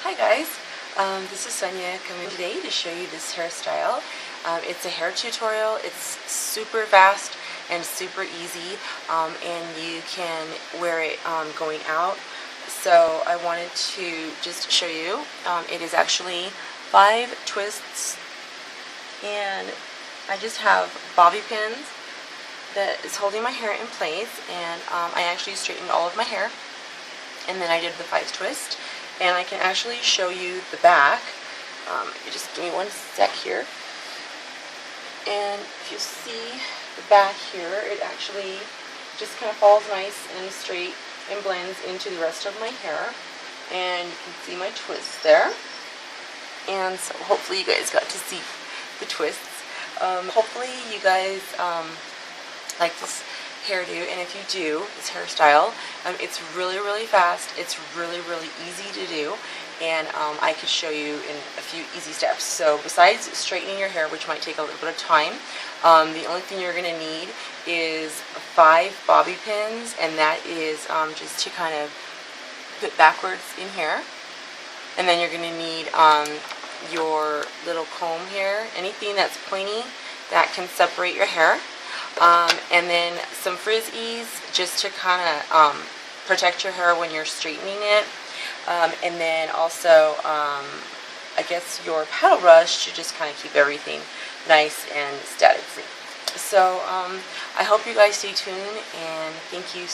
Hi guys, this is Sonia coming today to show you this hairstyle. It's a hair tutorial. It's super fast and super easy, and you can wear it going out. So I wanted to just show you. It is actually 5 twists, and I just have bobby pins that is holding my hair in place, and I actually straightened all of my hair, and then I did the 5 twists. And I can actually show you the back. You just give me one sec here. And if you see the back here, it actually just kind of falls nice and straight and blends into the rest of my hair. And you can see my twists there. And so hopefully you guys got to see the twists. Hopefully you guys like this hairdo, and if you do, this hairstyle, it's really fast, it's really easy to do, and I could show you in a few easy steps. So besides straightening your hair, which might take a little bit of time, the only thing you're going to need is 5 bobby pins, and that is just to kind of put backwards in here. And then you're going to need your little comb here, anything that's pointy that can separate your hair. And then some frizzies just to kind of protect your hair when you're straightening it. And then also, I guess your paddle brush to just kind of keep everything nice and static free. So I hope you guys stay tuned, and thank you